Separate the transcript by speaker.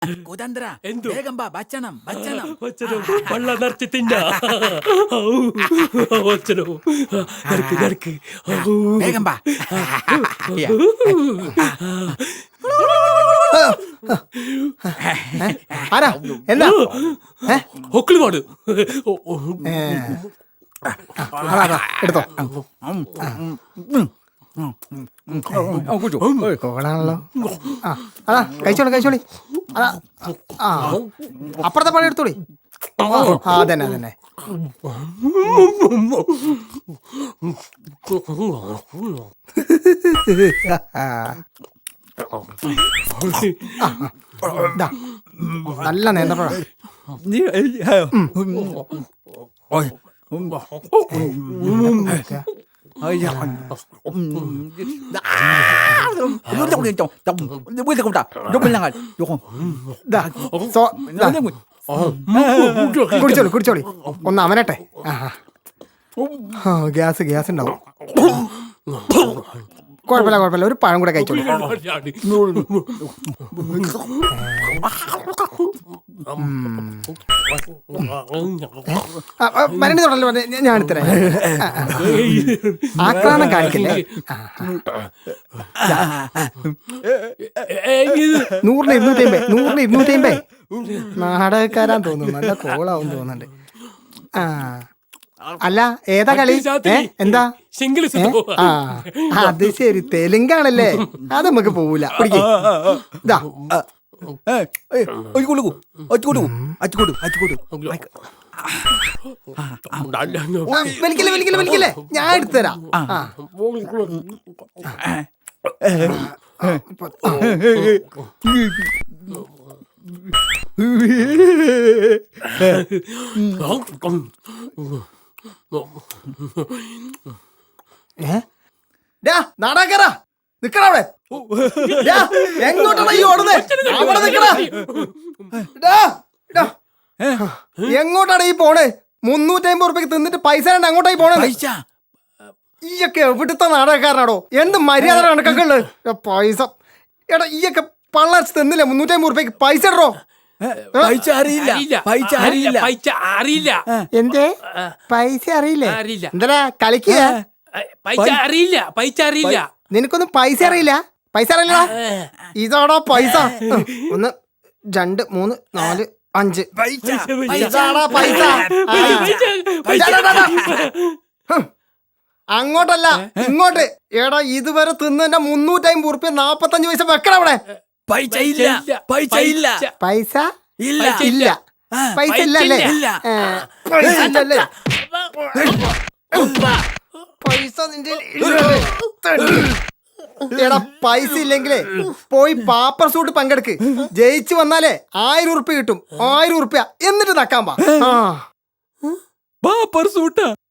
Speaker 1: കുതന്ത്ര
Speaker 2: എന്തു?
Speaker 1: വേഗം വാ ഭക്ഷണം ഭക്ഷണം
Speaker 2: വള്ള നിറച്ച് തിന്ന ഒച്ചനോ നറുക്ക് നറുക്ക്
Speaker 1: വേഗം വാ
Speaker 3: ആരാ എന്താ
Speaker 2: ഒക്കിളിപാട്
Speaker 3: എടുത്തോ കോളാണല്ലോ അതാ കഴിച്ചോളി കഴിച്ചോളി അതാ ആ അപ്പുറത്തെ പണി എടുത്തോളി ആ അതന്നെ അതന്നെ ദാ, നല്ല നേന്ത്രപ്പഴ കുടിച്ചോളി കുടിച്ചോളി ഒന്ന് അമരട്ടെ ഗ്യാസ് ഗ്യാസ് ഉണ്ടാവും കുഴപ്പമില്ല കുഴപ്പമില്ല ഒരു പഴം കൂടെ കഴിച്ചോളി മരണ്ടി തൊടല്ലോ ഞാൻ എടുത്തരാം ആക്രാമം കാണിക്കല്ലേ 100-250 നാടകക്കാരാൻ തോന്നുന്നു നല്ല കോളാവും തോന്നുന്നുണ്ട് ആ അല്ല ഏതാ കളി എന്താ ആ അത് ശരി തെലുങ്കാണല്ലേ അത് നമുക്ക് പോവൂല വലിക്കല്ലേ വലിക്കല്ലേ വലിക്കല്ലേ ഞാൻ എടുത്തുതരാം നാടാക്കാരാ നിക്കടാ അവിടെ എങ്ങോട്ടാണ് ഈ ഓടുന്നേ അവിടെ നിക്കടാ എങ്ങോട്ടാണ് ഈ പോണേ 350 ഉറുപ്പിക്ക് തിന്നിട്ട് പൈസ അങ്ങോട്ടായി പോണേ ഈയൊക്കെ എവിടുത്തെ നാടകക്കാരനാടോ എന്ത് മര്യാദ കണക്കൊക്കെ പൈസ എടാ ഈയൊക്കെ പള്ളച്ച് തിന്നില്ല 350 ഉറുപ്പിക്ക് പൈസ ഇടറോ എന്തേ പൈസ അറിയില്ലേ എന്താ കളിക്കുക നിനക്കൊന്നും പൈസ അറിയില്ല പൈസ അറിയില്ല ഇതാടാ പൈസ 1 2 3 4 5 ഇതാടാ പൈസ അങ്ങോട്ടല്ല ഇങ്ങോട്ട് എടാ ഇതുവരെ തിന്നെ 350 ഉറുപ്പിക 45 പൈസ വെക്കണം അവിടെ
Speaker 1: പൈസ ഇല്ല പൈസ ഇല്ല
Speaker 3: പൈസ
Speaker 1: ഇല്ല
Speaker 3: ഇല്ല പൈസ ഇല്ലല്ലേ പൈസ ഇല്ലല്ലേ പൈസ നിന്റെ എടാ പൈസ ഇല്ലെങ്കിലേ പോയി പാപ്പർ സൂട്ട് പങ്കെടുക്ക് ജയിച്ചു വന്നാലേ 1000 ഉറുപ്പിക കിട്ടും 1000 ഉറുപ്പിക എന്നിട്ട് നക്കാൻ പാപ്പർ സൂട്ടാ